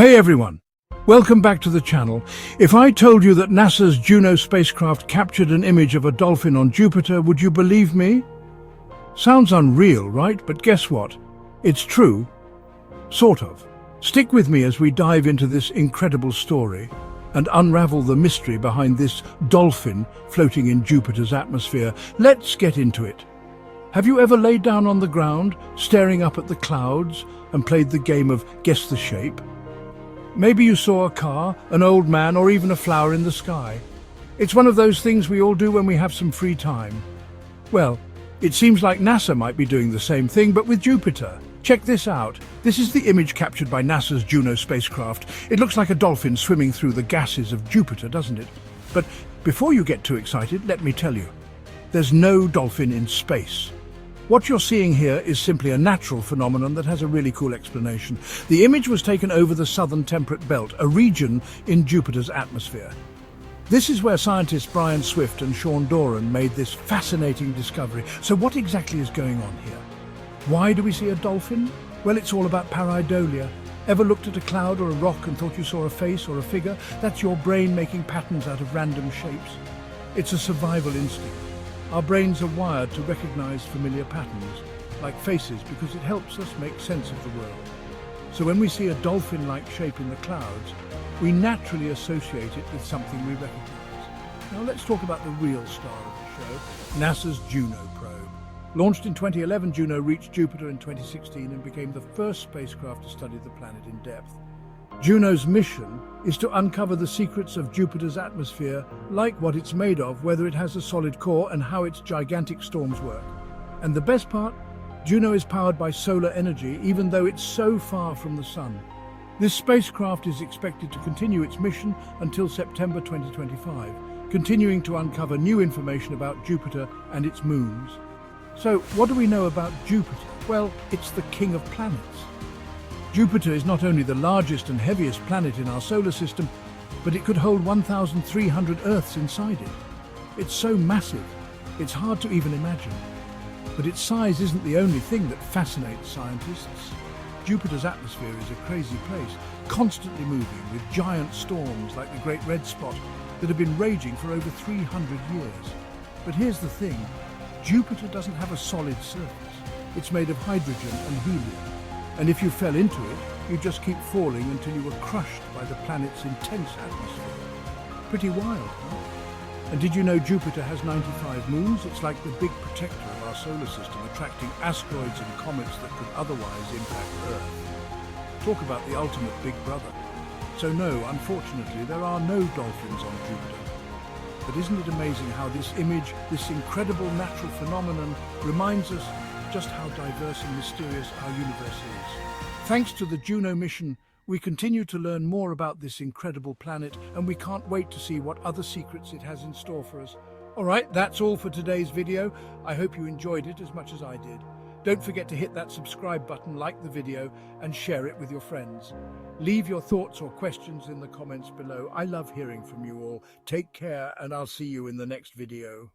Hey everyone, welcome back to the channel. If I told you that NASA's Juno spacecraft captured an image of a dolphin on Jupiter, would you believe me? Sounds unreal, right? But guess what? It's true. Sort of. Stick with me as we dive into this incredible story and unravel the mystery behind this dolphin floating in Jupiter's atmosphere. Let's get into it. Have you ever laid down on the ground, staring up at the clouds, and played the game of guess the shape? Maybe you saw a car, an old man, or even a flower in the sky. It's one of those things we all do when we have some free time. Well, it seems like NASA might be doing the same thing, but with Jupiter. Check this out. This is the image captured by NASA's Juno spacecraft. It looks like a dolphin swimming through the gases of Jupiter, doesn't it? But before you get too excited, let me tell you, there's no dolphin in space. What you're seeing here is simply a natural phenomenon that has a really cool explanation. The image was taken over the southern temperate belt, a region in Jupiter's atmosphere. This is where scientists Brian Swift and Sean Doran made this fascinating discovery. So what exactly is going on here? Why do we see a dolphin? Well, it's all about pareidolia. Ever looked at a cloud or a rock and thought you saw a face or a figure? That's your brain making patterns out of random shapes. It's a survival instinct. Our brains are wired to recognize familiar patterns, like faces, because it helps us make sense of the world. So when we see a dolphin-like shape in the clouds, we naturally associate it with something we recognize. Now let's talk about the real star of the show, NASA's Juno probe. Launched in 2011, Juno reached Jupiter in 2016 and became the first spacecraft to study the planet in depth. Juno's mission is to uncover the secrets of Jupiter's atmosphere, like what it's made of, whether it has a solid core, and how its gigantic storms work. And the best part? Juno is powered by solar energy, even though it's so far from the sun. This spacecraft is expected to continue its mission until September 2025, continuing to uncover new information about Jupiter and its moons. So, what do we know about Jupiter? Well, it's the king of planets. Jupiter is not only the largest and heaviest planet in our solar system, but it could hold 1,300 Earths inside it. It's so massive, it's hard to even imagine. But its size isn't the only thing that fascinates scientists. Jupiter's atmosphere is a crazy place, constantly moving with giant storms like the Great Red Spot that have been raging for over 300 years. But here's the thing, Jupiter doesn't have a solid surface. It's made of hydrogen and helium. And if you fell into it, you'd just keep falling until you were crushed by the planet's intense atmosphere. Pretty wild, huh? And did you know Jupiter has 95 moons? It's like the big protector of our solar system, attracting asteroids and comets that could otherwise impact Earth. Talk about the ultimate big brother. So no, unfortunately, there are no dolphins on Jupiter. But isn't it amazing how this image, this incredible natural phenomenon, reminds us just how diverse and mysterious our universe is. Thanks to the Juno mission, we continue to learn more about this incredible planet, and we can't wait to see what other secrets it has in store for us. Alright, that's all for today's video. I hope you enjoyed it as much as I did. Don't forget to hit that subscribe button, like the video, and share it with your friends. Leave your thoughts or questions in the comments below. I love hearing from you all. Take care, and I'll see you in the next video.